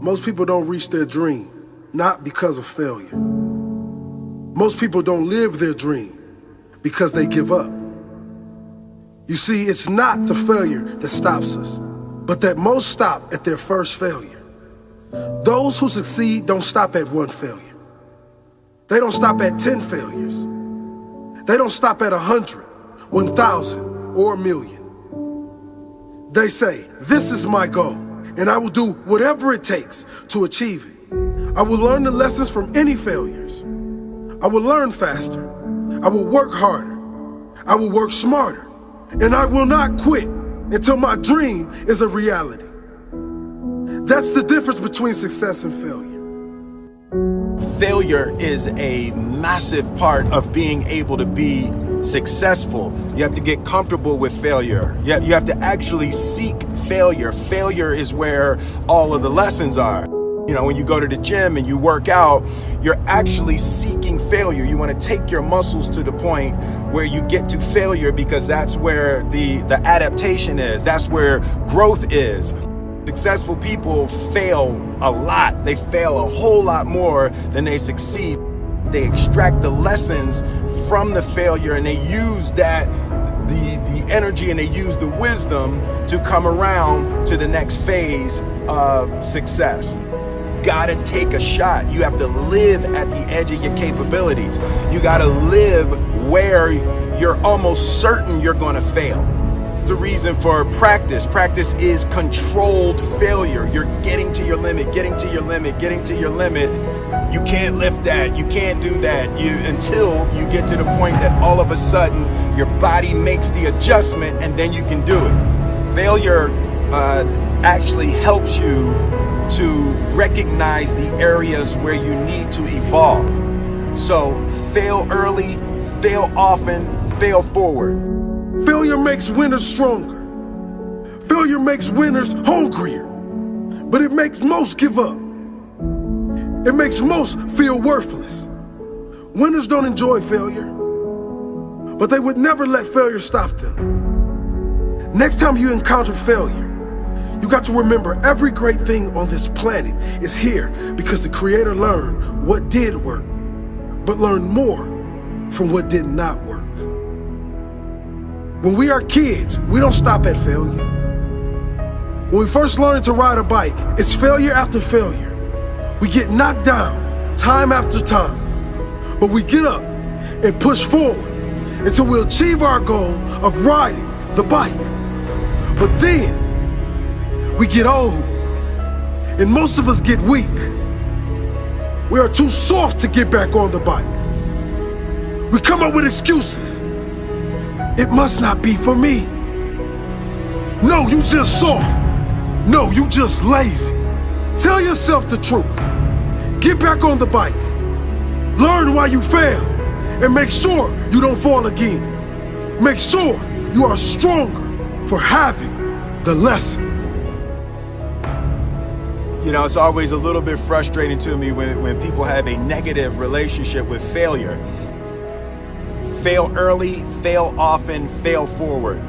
Most people don't reach their dream, not because of failure. Most people don't live their dream because they give up. You see, it's not the failure that stops us, but that most stop at their first failure. Those who succeed don't stop at one failure. They don't stop at 10 failures. They don't stop at 100, 1,000, or 1,000,000. They say, this is my goal, and I will do whatever it takes to achieve it. I will learn the lessons from any failures. I will learn faster. I will work harder. I will work smarter. And I will not quit until my dream is a reality. That's the difference between success and failure. Failure is a massive part of being able to be successful. You have to get comfortable with failure. You have to actually seek failure. Failure is where all of the lessons are. You know, when you go to the gym and you work out, you're actually seeking failure. You want to take your muscles to the point where you get to failure, because that's where the adaptation is. That's where growth is. Successful people fail a lot. They fail a whole lot more than they succeed. They extract the lessons from the failure, and they use that, the energy, and they use the wisdom to come around to the next phase of success. Gotta take a shot. You have to live at the edge of your capabilities. You gotta live where you're almost certain you're gonna fail. The reason for practice. Practice is controlled failure. You're getting to your limit, getting to your limit, getting to your limit. You can't lift that, you can't do that, until you get to the point that all of a sudden your body makes the adjustment, and then you can do it. Failure actually helps you to recognize the areas where you need to evolve. So fail early, fail often, fail forward. Failure makes winners stronger. Failure makes winners hungrier. But it makes most give up. It makes most feel worthless. Winners don't enjoy failure, but they would never let failure stop them. Next time you encounter failure, you got to remember every great thing on this planet is here because the Creator learned what did work, but learned more from what did not work. When we are kids, we don't stop at failure. When we first learn to ride a bike, it's failure after failure. We get knocked down time after time, but we get up and push forward until we achieve our goal of riding the bike. But then we get old, and most of us get weak. We are too soft to get back on the bike. We come up with excuses. It must not be for me. No, you just soft. No, you just lazy. Tell yourself the truth. Get back on the bike. Learn why you failed, and make sure you don't fall again. Make sure you are stronger for having the lesson. You know, it's always a little bit frustrating to me when people have a negative relationship with failure. Fail early, fail often, fail forward.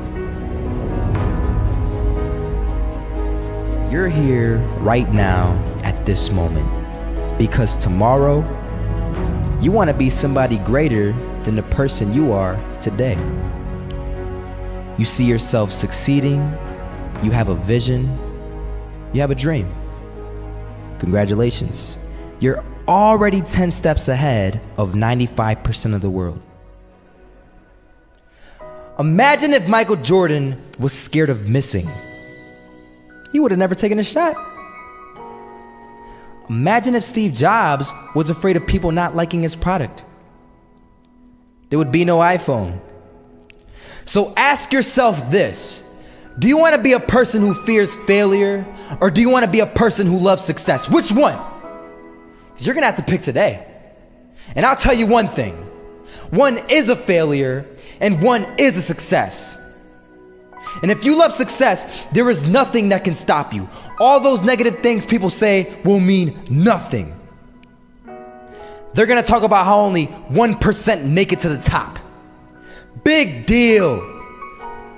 You're here right now at this moment because tomorrow you want to be somebody greater than the person you are today. You see yourself succeeding, you have a vision, you have a dream. Congratulations. You're already 10 steps ahead of 95% of the world. Imagine if Michael Jordan was scared of missing. He would have never taken a shot. Imagine if Steve Jobs was afraid of people not liking his product. There would be no iPhone. So ask yourself this. Do you want to be a person who fears failure, or do you want to be a person who loves success? Which one? Because you're going to have to pick today. And I'll tell you one thing. One is a failure, and one is a success. And if you love success, there is nothing that can stop you. All those negative things people say will mean nothing. They're going to talk about how only 1% make it to the top. Big deal.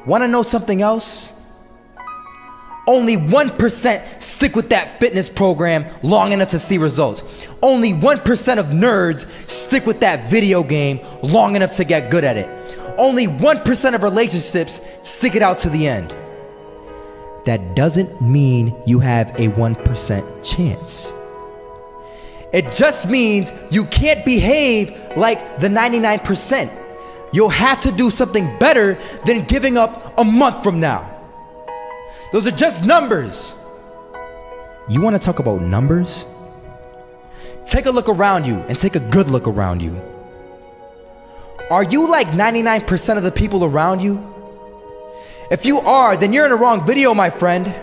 Want to know something else? Only 1% stick with that fitness program long enough to see results. Only 1% of nerds stick with that video game long enough to get good at it. Only 1% of relationships stick it out to the end. That doesn't mean you have a 1% chance. It just means you can't behave like the 99%. You'll have to do something better than giving up a month from now. Those are just numbers. You want to talk about numbers? Take a look around you and take a good look around you. Are you like 99% of the people around you? If you are, then you're in the wrong video, my friend.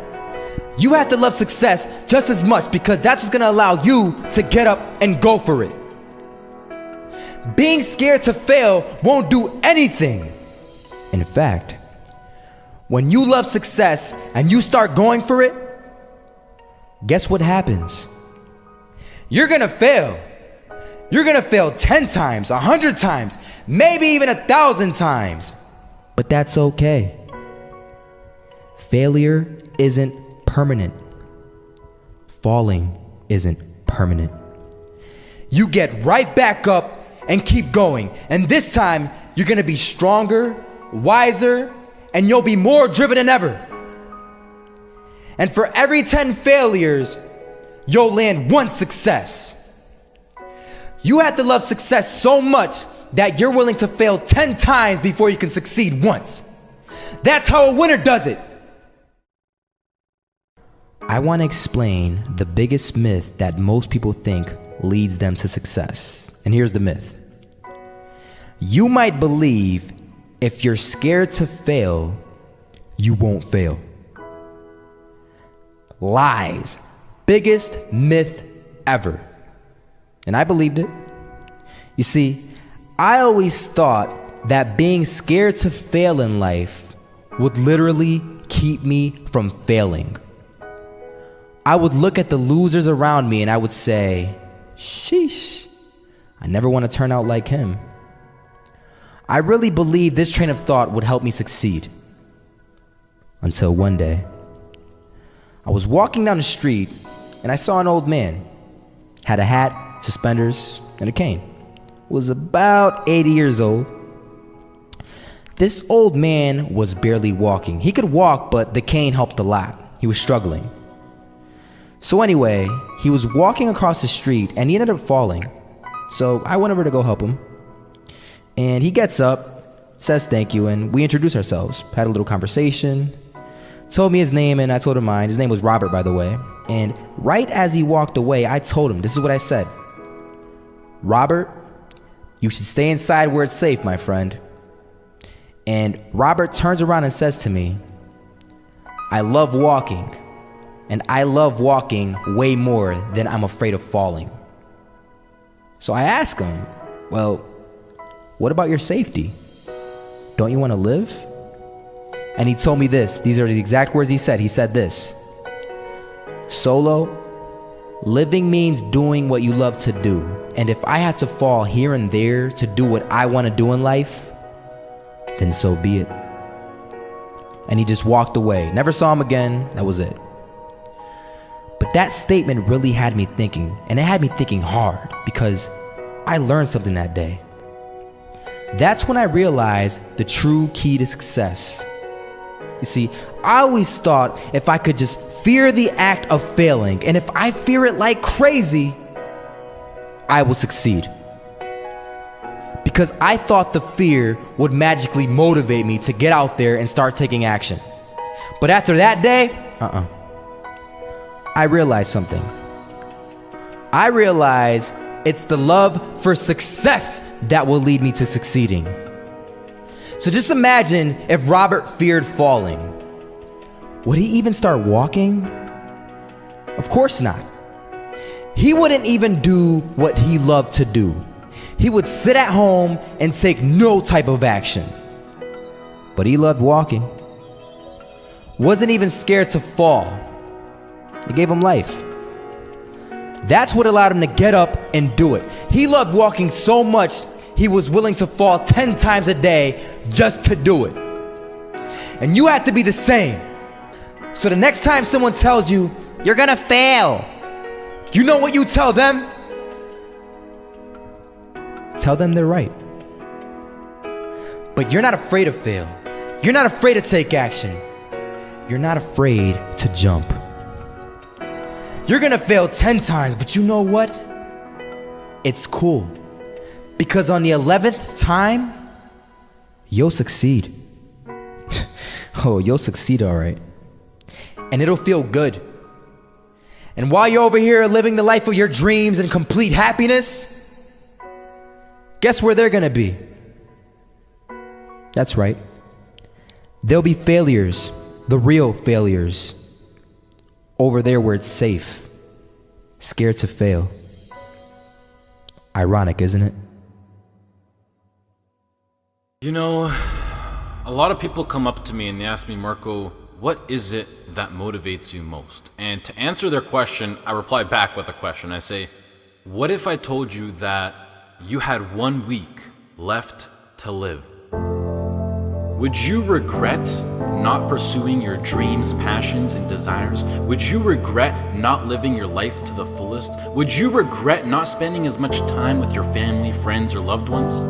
You have to love success just as much because that's what's gonna allow you to get up and go for it. Being scared to fail won't do anything. In fact, when you love success and you start going for it, guess what happens? You're gonna fail. You're gonna fail 10 times, 100 times, maybe even 1,000 times. But that's okay. Failure isn't permanent. Falling isn't permanent. You get right back up and keep going. And this time, you're gonna be stronger, wiser, and you'll be more driven than ever. And for every 10 failures, you'll land one success. You have to love success so much that you're willing to fail 10 times before you can succeed once. That's how a winner does it. I want to explain the biggest myth that most people think leads them to success. And here's the myth. You might believe if you're scared to fail, you won't fail. Lies. Biggest myth ever. And I believed it. You see, I always thought that being scared to fail in life would literally keep me from failing. I would look at the losers around me and I would say, sheesh, I never want to turn out like him. I really believed this train of thought would help me succeed. Until one day, I was walking down the street and I saw an old man. Had a hat, suspenders, and a cane. Was about 80 years old. This old man was barely walking. He could walk, but the cane helped a lot. He was struggling. So anyway, he was walking across the street and he ended up falling. So I went over to go help him. And he gets up, says thank you, and we introduced ourselves. Had a little conversation. Told me his name and I told him mine. His name was Robert, by the way. And right as he walked away, I told him, this is what I said. Robert, you should stay inside where it's safe, my friend. And Robert turns around and says to me, I love walking. And I love walking way more than I'm afraid of falling. So I ask him, well, what about your safety? Don't you want to live? And he told me this. These are the exact words he said. He said this. Solo, living means doing what you love to do. And if I have to fall here and there to do what I want to do in life, then so be it. And he just walked away. Never saw him again. That was it. But that statement really had me thinking, and it had me thinking hard because I learned something that day. That's when I realized the true key to success. You see, I always thought if I could just fear the act of failing, and if I fear it like crazy, I will succeed. Because I thought the fear would magically motivate me to get out there and start taking action. But after that day, I realized something. I realized it's the love for success that will lead me to succeeding. So just imagine if Robert feared falling. Would he even start walking? Of course not. He wouldn't even do what he loved to do. He would sit at home and take no type of action. But he loved walking. Wasn't even scared to fall. It gave him life. That's what allowed him to get up and do it. He loved walking so much, he was willing to fall 10 times a day just to do it. And you have to be the same. So the next time someone tells you, you're gonna fail, you know what you tell them? Tell them they're right. But you're not afraid to fail. You're not afraid to take action. You're not afraid to jump. You're gonna fail 10 times, but you know what? It's cool. Because on the 11th time, you'll succeed. Oh, you'll succeed all right. And it'll feel good. And while you're over here living the life of your dreams and complete happiness, guess where they're gonna be? That's right. They'll be failures, the real failures. Over there where it's safe, scared to fail. Ironic, isn't it? You know, a lot of people come up to me and they ask me, Marco, what is it that motivates you most? And to answer their question, I reply back with a question. I say, what if I told you that you had 1 week left to live? Would you regret not pursuing your dreams, passions, and desires? Would you regret not living your life to the fullest? Would you regret not spending as much time with your family, friends, or loved ones?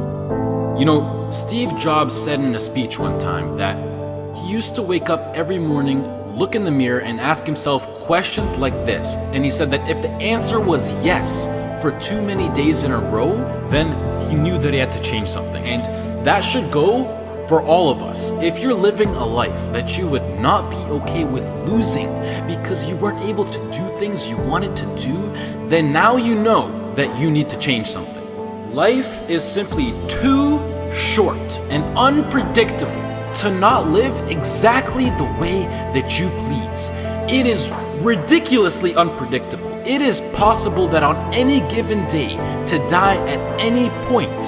You know, Steve Jobs said in a speech one time that he used to wake up every morning, look in the mirror, and ask himself questions like this. And he said that if the answer was yes for too many days in a row, then he knew that he had to change something. And that should go for all of us. If you're living a life that you would not be okay with losing because you weren't able to do things you wanted to do, then now you know that you need to change something. Life is simply too short and unpredictable to not live exactly the way that you please. It is ridiculously unpredictable. It is possible that on any given day to die at any point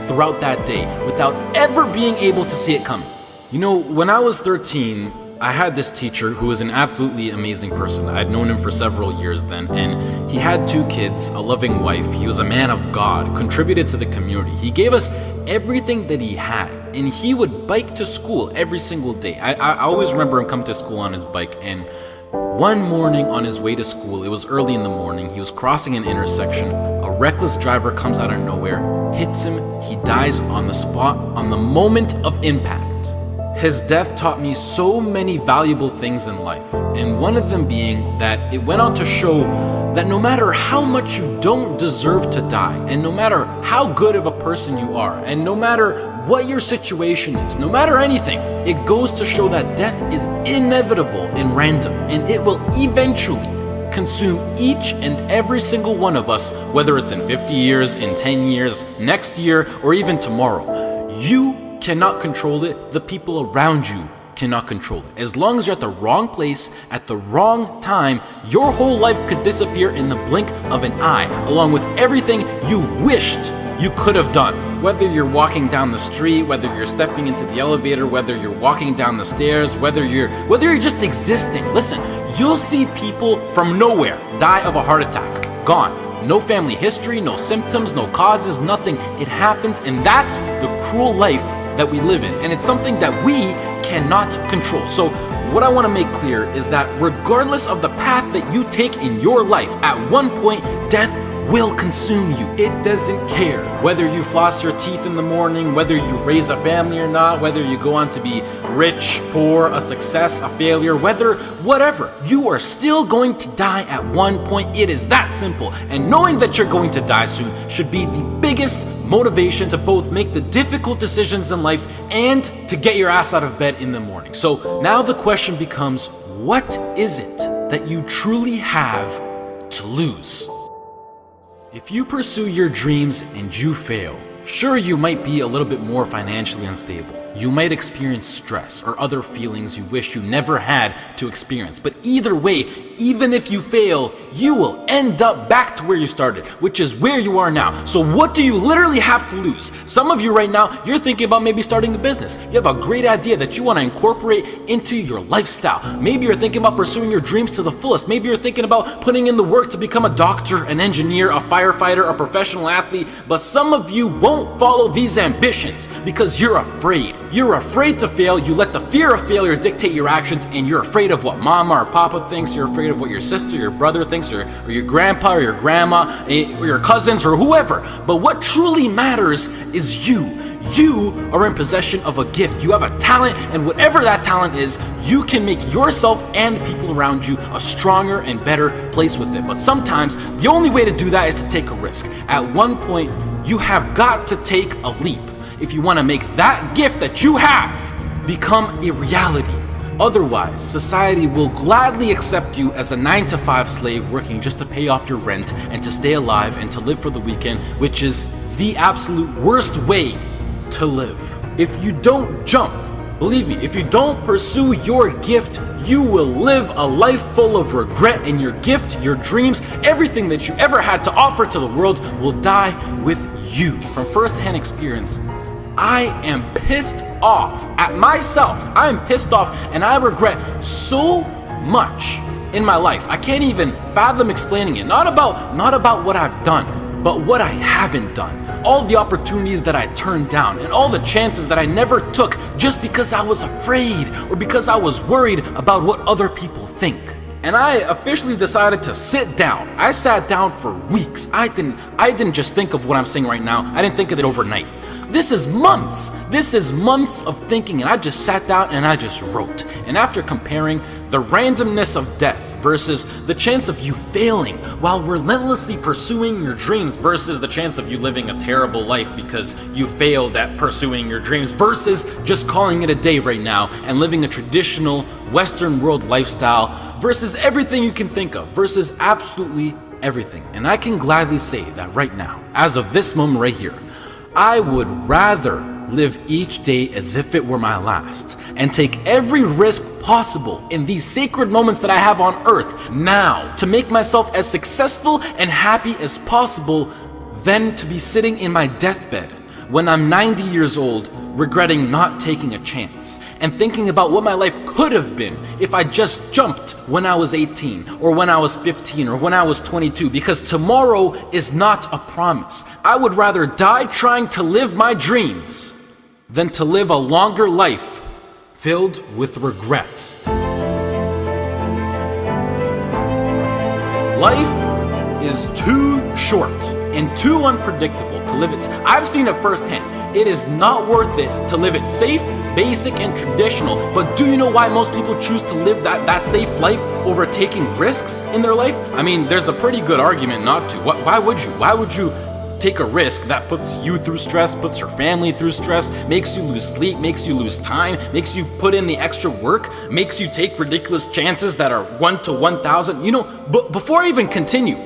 throughout that day without ever being able to see it coming. You know, when I was 13, I had this teacher who was an absolutely amazing person. I'd known him for several years then, and he had 2 kids, a loving wife. He was a man of God, contributed to the community. He gave us everything that he had, and he would bike to school every single day. I always remember him coming to school on his bike, and one morning on his way to school, it was early in the morning, he was crossing an intersection. A reckless driver comes out of nowhere, hits him, he dies on the spot, on the moment of impact. His death taught me so many valuable things in life, and one of them being that it went on to show that no matter how much you don't deserve to die, and no matter how good of a person you are, and no matter what your situation is, no matter anything, it goes to show that death is inevitable and random, and it will eventually consume each and every single one of us, whether it's in 50 years, in 10 years, next year, or even tomorrow. You cannot control it. The people around you cannot control it. As long as you're at the wrong place at the wrong time, your whole life could disappear in the blink of an eye, along with everything you wished you could have done. Whether you're walking down the street, whether you're stepping into the elevator, whether you're walking down the stairs, whether you're just existing. Listen, you'll see people from nowhere die of a heart attack. Gone. No family history, no symptoms, no causes, nothing. It happens, and that's the cruel life that we live in, and it's something that we cannot control. So what I want to make clear is that regardless of the path that you take in your life, at one point death will consume you. It doesn't care whether you floss your teeth in the morning, whether you raise a family or not, whether you go on to be rich, poor, a success, a failure, whatever, you are still going to die at one point. It is that simple. And knowing that you're going to die soon should be the biggest motivation to both make the difficult decisions in life and to get your ass out of bed in the morning. So now the question becomes, what is it that you truly have to lose? If you pursue your dreams and you fail, sure, you might be a little bit more financially unstable. You might experience stress or other feelings you wish you never had to experience. But either way, even if you fail, you will end up back to where you started, which is where you are now. So what do you literally have to lose? Some of you right now, you're thinking about maybe starting a business. You have a great idea that you want to incorporate into your lifestyle. Maybe you're thinking about pursuing your dreams to the fullest. Maybe you're thinking about putting in the work to become a doctor, an engineer, a firefighter, a professional athlete. But some of you won't follow these ambitions because you're afraid. You're afraid to fail. You let the fear of failure dictate your actions, and you're afraid of what mama or papa thinks. You're afraid of what your sister, your brother thinks, or your grandpa or your grandma, or your cousins, or whoever. But what truly matters is you. You are in possession of a gift. You have a talent, and whatever that talent is, you can make yourself and the people around you a stronger and better place with it. But sometimes the only way to do that is to take a risk. At one point, you have got to take a leap if you want to make that gift that you have become a reality. Otherwise, society will gladly accept you as a 9-to-5 slave working just to pay off your rent and to stay alive and to live for the weekend, which is the absolute worst way to live. If you don't jump, believe me, if you don't pursue your gift, you will live a life full of regret, and your gift, your dreams, everything that you ever had to offer to the world will die with you. From first-hand experience, I am pissed off at myself. I am pissed off, and I regret so much in my life. I can't even fathom explaining it. Not about what I've done, but what I haven't done. All the opportunities that I turned down, and all the chances that I never took just because I was afraid or because I was worried about what other people think. And I officially decided to sit down. I sat down for weeks. I didn't just think of what I'm saying right now. I didn't think of it overnight. This is months of thinking, and I just sat down and I just wrote. And after comparing the randomness of death versus the chance of you failing while relentlessly pursuing your dreams versus the chance of you living a terrible life because you failed at pursuing your dreams versus just calling it a day right now and living a traditional Western world lifestyle versus everything you can think of versus absolutely everything. And I can gladly say that right now, as of this moment right here, I would rather live each day as if it were my last and take every risk possible in these sacred moments that I have on earth now to make myself as successful and happy as possible than to be sitting in my deathbed when I'm 90 years old regretting not taking a chance and thinking about what my life could have been if I just jumped when I was 18 or when I was 15 or when I was 22, because tomorrow is not a promise. I would rather die trying to live my dreams than to live a longer life filled with regret. Life is too short and too unpredictable to live it. I've seen it firsthand. It is not worth it to live it safe, basic, and traditional. But do you know why most people choose to live that safe life over taking risks in their life? I mean, there's a pretty good argument not to. Why would you? Why would you take a risk that puts you through stress, puts your family through stress, makes you lose sleep, makes you lose time, makes you put in the extra work, makes you take ridiculous chances that are 1 to 1,000? You know, but before I even continue,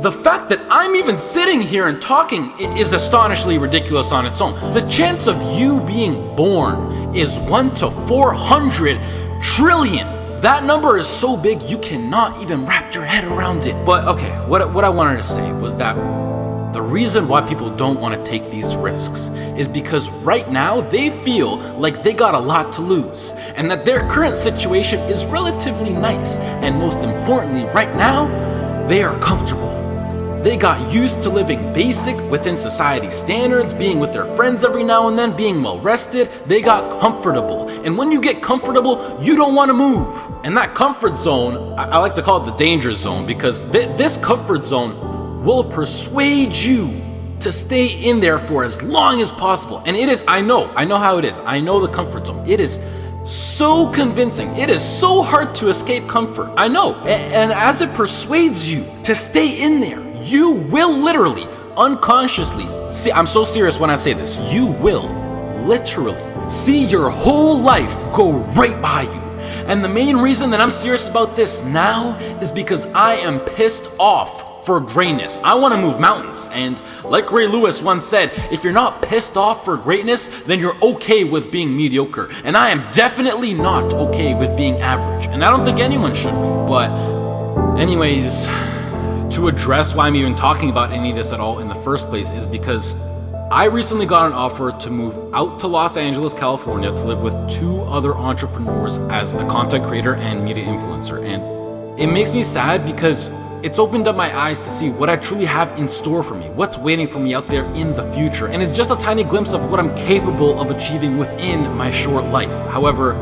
the fact that I'm even sitting here and talking is astonishingly ridiculous on its own. The chance of you being born is 1 to 400 trillion. That number is so big you cannot even wrap your head around it. But okay, what I wanted to say was that the reason why people don't want to take these risks is because right now they feel like they got a lot to lose and that their current situation is relatively nice. And most importantly, right now, they are comfortable. They got used to living basic within society standards, being with their friends every now and then, being well rested. They got comfortable. And when you get comfortable, you don't want to move. And that comfort zone, I like to call it the danger zone, because this comfort zone will persuade you to stay in there for as long as possible. And it is, I know how it is. I know the comfort zone. It is so convincing. It is so hard to escape comfort. I know. And as it persuades you to stay in there, you will literally, unconsciously, see, I'm so serious when I say this, you will literally see your whole life go right by you. And the main reason that I'm serious about this now is because I am pissed off for greatness. I want to move mountains. And like Ray Lewis once said, if you're not pissed off for greatness, then you're okay with being mediocre. And I am definitely not okay with being average. And I don't think anyone should be. But anyways, to address why I'm even talking about any of this at all in the first place is because I recently got an offer to move out to Los Angeles, California to live with 2 other entrepreneurs as a content creator and media influencer. And it makes me sad because it's opened up my eyes to see what I truly have in store for me, what's waiting for me out there in the future, and it's just a tiny glimpse of what I'm capable of achieving within my short life. However,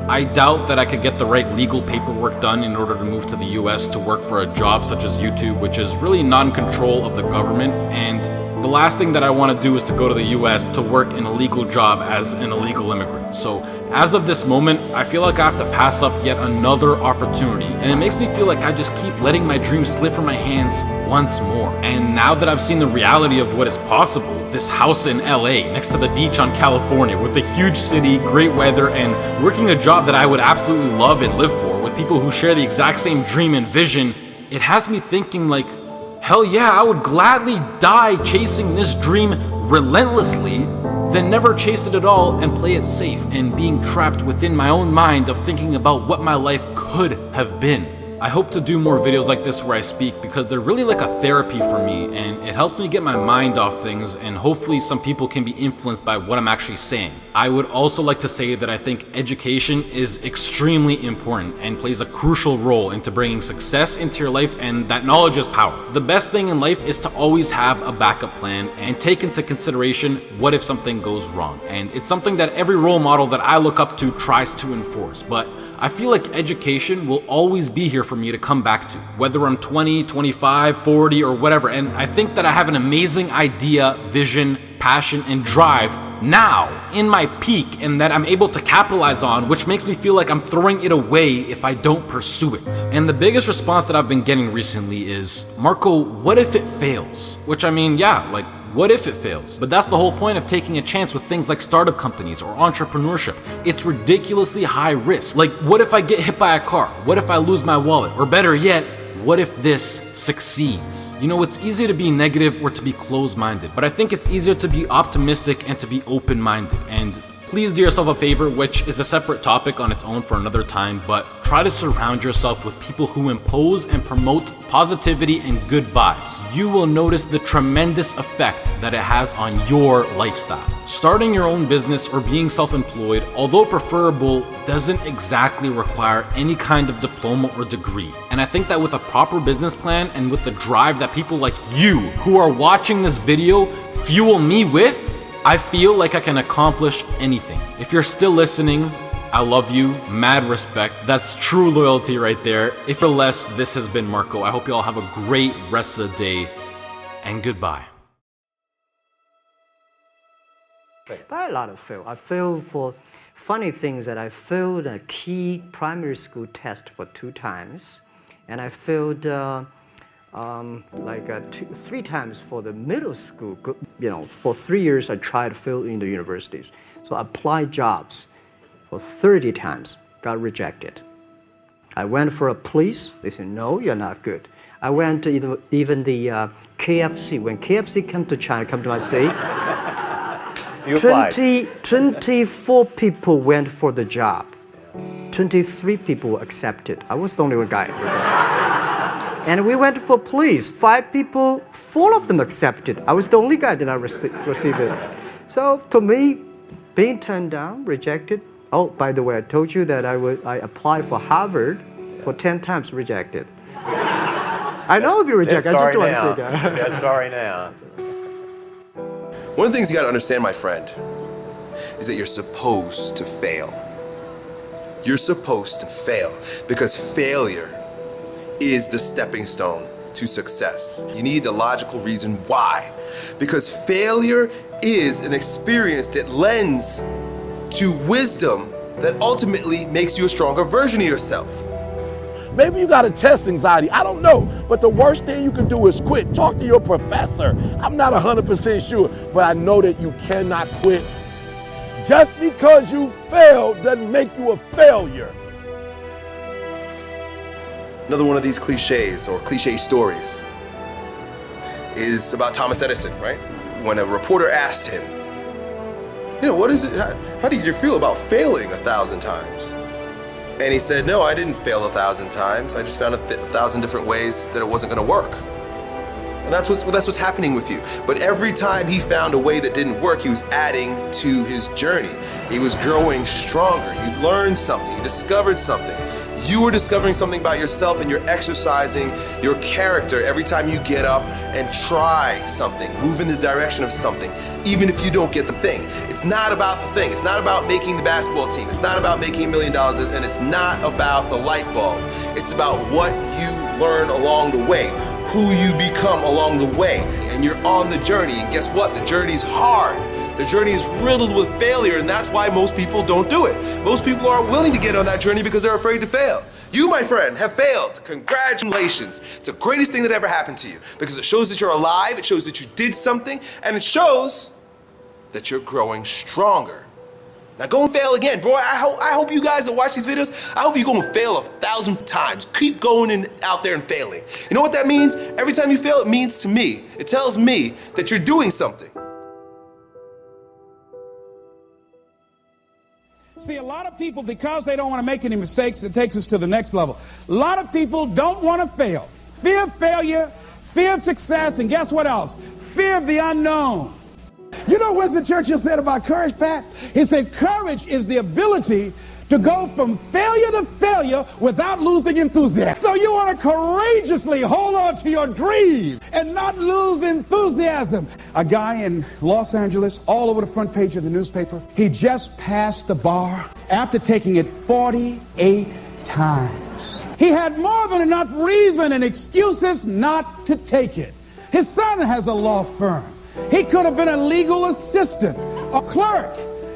I doubt that I could get the right legal paperwork done in order to move to the US to work for a job such as YouTube, which is really non-control of the government, and the last thing that I want to do is to go to the US to work in a legal job as an illegal immigrant. So as of this moment, I feel like I have to pass up yet another opportunity, and it makes me feel like I just keep letting my dreams slip from my hands once more. And now that I've seen the reality of what is possible, this house in LA next to the beach on California with a huge city, great weather, and working a job that I would absolutely love and live for with people who share the exact same dream and vision, it has me thinking like, hell yeah, I would gladly die chasing this dream relentlessly than never chase it at all and play it safe and being trapped within my own mind of thinking about what my life could have been. I hope to do more videos like this where I speak because they're really like a therapy for me, and it helps me get my mind off things, and hopefully some people can be influenced by what I'm actually saying. I would also like to say that I think education is extremely important and plays a crucial role into bringing success into your life, and that knowledge is power. The best thing in life is to always have a backup plan and take into consideration what if something goes wrong. And it's something that every role model that I look up to tries to enforce, but I feel like education will always be here for me to come back to, whether I'm 20, 25, 40, or whatever. And I think that I have an amazing idea, vision, passion, and drive now in my peak, and that I'm able to capitalize on, which makes me feel like I'm throwing it away if I don't pursue it. And the biggest response that I've been getting recently is, Marco, what if it fails? Which, I mean, yeah, like, what if it fails? But that's the whole point of taking a chance with things like startup companies or entrepreneurship. It's ridiculously high risk. Like, what if I get hit by a car? What if I lose my wallet? Or better yet, what if this succeeds? You know, it's easy to be negative or to be closed-minded, but I think it's easier to be optimistic and to be open-minded. And please do yourself a favor, which is a separate topic on its own for another time, but try to surround yourself with people who impose and promote positivity and good vibes. You will notice the tremendous effect that it has on your lifestyle. Starting your own business or being self-employed, although preferable, doesn't exactly require any kind of diploma or degree. And I think that with a proper business plan and with the drive that people like you who are watching this video fuel me with, I feel like I can accomplish anything. If you're still listening, I love you, mad respect. That's true loyalty right there. If you're less, this has been Marco. I hope you all have a great rest of the day, and goodbye. By a lot of fail. I failed for funny things that I failed a key primary school test for 2 times, and I failed 3 times for the middle school. You know, for 3 years I tried to fill in the universities. So I applied jobs for 30 times, got rejected. I went for a police, they said, no, you're not good. I went to even the KFC. When KFC came to China, come to my city, 24 people went for the job. 23 people were accepted. I was the only one guy. And we went for police. 5 people, 4 of them accepted. I was the only guy that I received it. So to me, being turned down, rejected. Oh, by the way, I told you that I applied for Harvard for 10 times, rejected. I know I'll be rejected. I just want to say that. Yeah, sorry now. One of the things you gotta understand, my friend, is that you're supposed to fail. You're supposed to fail because failure is the stepping stone to success. You need the logical reason why. Because failure is an experience that lends to wisdom that ultimately makes you a stronger version of yourself. Maybe you got a test anxiety, I don't know. But the worst thing you can do is quit. Talk to your professor. I'm not 100% sure, but I know that you cannot quit. Just because you failed doesn't make you a failure. Another one of these cliches or cliche stories is about Thomas Edison, right? When a reporter asked him, you know, what is it, how did you feel about failing 1,000 times? And he said, no, I didn't fail 1,000 times. I just found 1,000 different ways that it wasn't gonna work. And that's what's happening with you. But every time he found a way that didn't work, he was adding to his journey. He was growing stronger. He learned something. He discovered something. You are discovering something about yourself, and you're exercising your character every time you get up and try something, move in the direction of something, even if you don't get the thing. It's not about the thing. It's not about making the basketball team. It's not about making $1 million, and it's not about the light bulb. It's about what you learn along the way, who you become along the way, and you're on the journey. And guess what? The journey's hard. The journey is riddled with failure, and that's why most people don't do it. Most people aren't willing to get on that journey because they're afraid to fail. You, my friend, have failed. Congratulations. It's the greatest thing that ever happened to you because it shows that you're alive, it shows that you did something, and it shows that you're growing stronger. Now go and fail again. Bro, I hope you guys that watch these videos, I hope you go and fail 1,000 times. Keep going out there and failing. You know what that means? Every time you fail, it means to me, it tells me that you're doing something. See, a lot of people, because they don't want to make any mistakes, it takes us to the next level. A lot of people don't want to fail. Fear of failure, fear of success, and guess what else? Fear of the unknown. You know what Winston Churchill said about courage, Pat? He said, courage is the ability to go from failure to failure without losing enthusiasm. So you want to courageously hold on to your dream and not lose enthusiasm. A guy in Los Angeles, all over the front page of the newspaper, he just passed the bar after taking it 48 times. He had more than enough reason and excuses not to take it. His son has a law firm. He could have been a legal assistant, a clerk,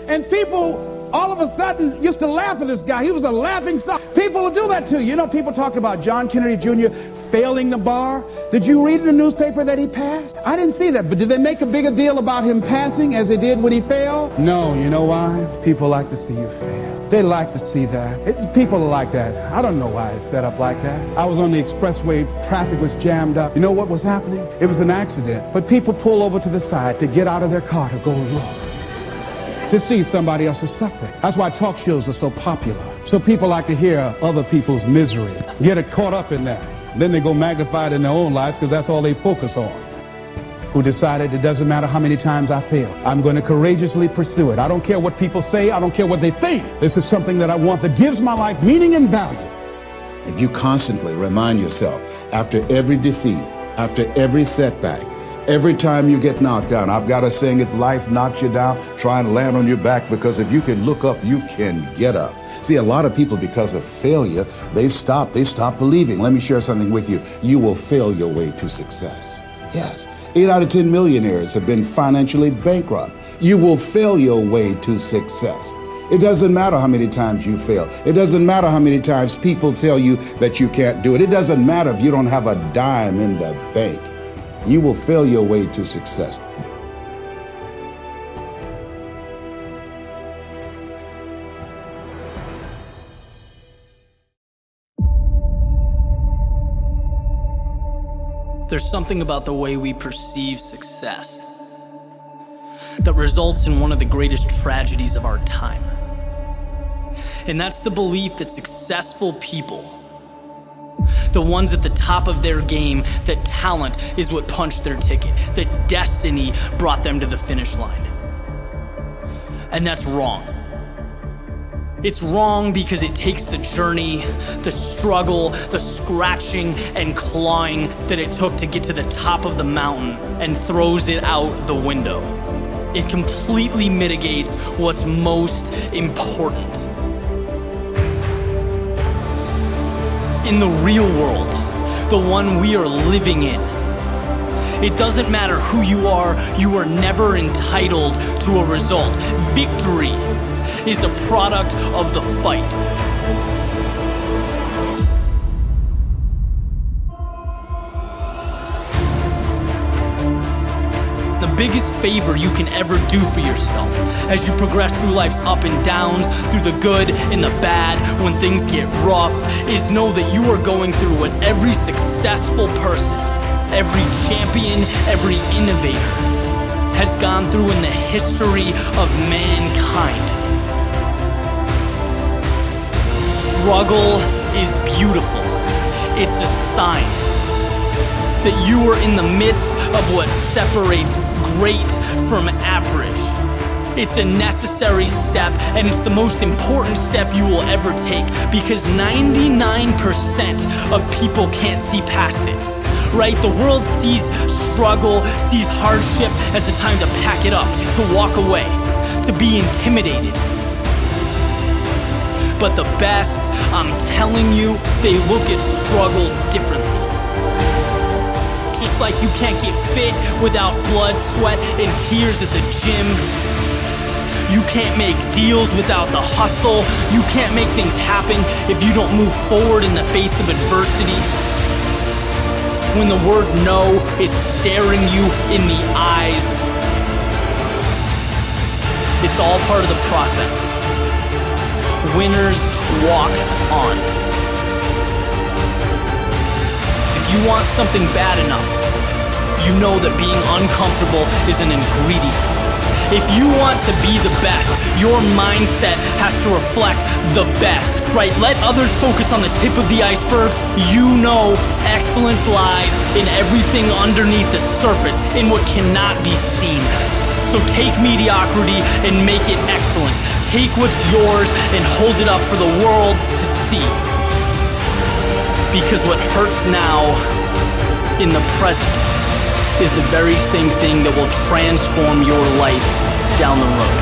and people all of a sudden used to laugh at this guy. He was a laughing stock. People will do that too. You know, people talk about John Kennedy Jr. failing the bar. Did you read in the newspaper that he passed? I didn't see that, but did they make a bigger deal about him passing as they did when he failed? No, you know why? People like to see you fail. They like to see that. People are like that. I don't know why it's set up like that. I was on the expressway, traffic was jammed up. You know what was happening? It was an accident. But people pull over to the side to get out of their car to go look, to see somebody else's suffering. That's why talk shows are so popular. So people like to hear other people's misery, get it caught up in that. Then they go magnify it in their own lives because that's all they focus on. Who decided it doesn't matter how many times I fail. I'm going to courageously pursue it. I don't care what people say. I don't care what they think. This is something that I want that gives my life meaning and value. If you constantly remind yourself after every defeat, after every setback, every time you get knocked down, I've got a saying, if life knocks you down, try and land on your back, because if you can look up, you can get up. See, a lot of people, because of failure, they stop believing. Let me share something with you. You will fail your way to success. Yes, 8 out of 10 millionaires have been financially bankrupt. You will fail your way to success. It doesn't matter how many times you fail. It doesn't matter how many times people tell you that you can't do it. It doesn't matter if you don't have a dime in the bank. You will fail your way to success. There's something about the way we perceive success that results in one of the greatest tragedies of our time. And that's the belief that successful people, the ones at the top of their game, that talent is what punched their ticket, that destiny brought them to the finish line. And that's wrong. It's wrong because it takes the journey, the struggle, the scratching and clawing that it took to get to the top of the mountain and throws it out the window. It completely mitigates what's most important. In the real world, the one we are living in, it doesn't matter who you are never entitled to a result. Victory is a product of the fight. The biggest favor you can ever do for yourself as you progress through life's up and downs, through the good and the bad, when things get rough, is know that you are going through what every successful person, every champion, every innovator has gone through in the history of mankind. Struggle is beautiful. It's a sign that you are in the midst of what separates great from average. It's a necessary step, and it's the most important step you will ever take, because 99% of people can't see past it. Right? The world sees struggle, sees hardship as a time to pack it up, to walk away, to be intimidated. But the best, I'm telling you, they look at struggle differently. Just like you can't get fit without blood, sweat, and tears at the gym. You can't make deals without the hustle. You can't make things happen if you don't move forward in the face of adversity. When the word no is staring you in the eyes, it's all part of the process. Winners walk on. If you want something bad enough, you know that being uncomfortable is an ingredient. If you want to be the best, your mindset has to reflect the best, right? Let others focus on the tip of the iceberg. You know excellence lies in everything underneath the surface, in what cannot be seen. So take mediocrity and make it excellence. Take what's yours and hold it up for the world to see. Because what hurts now in the present is the very same thing that will transform your life down the road.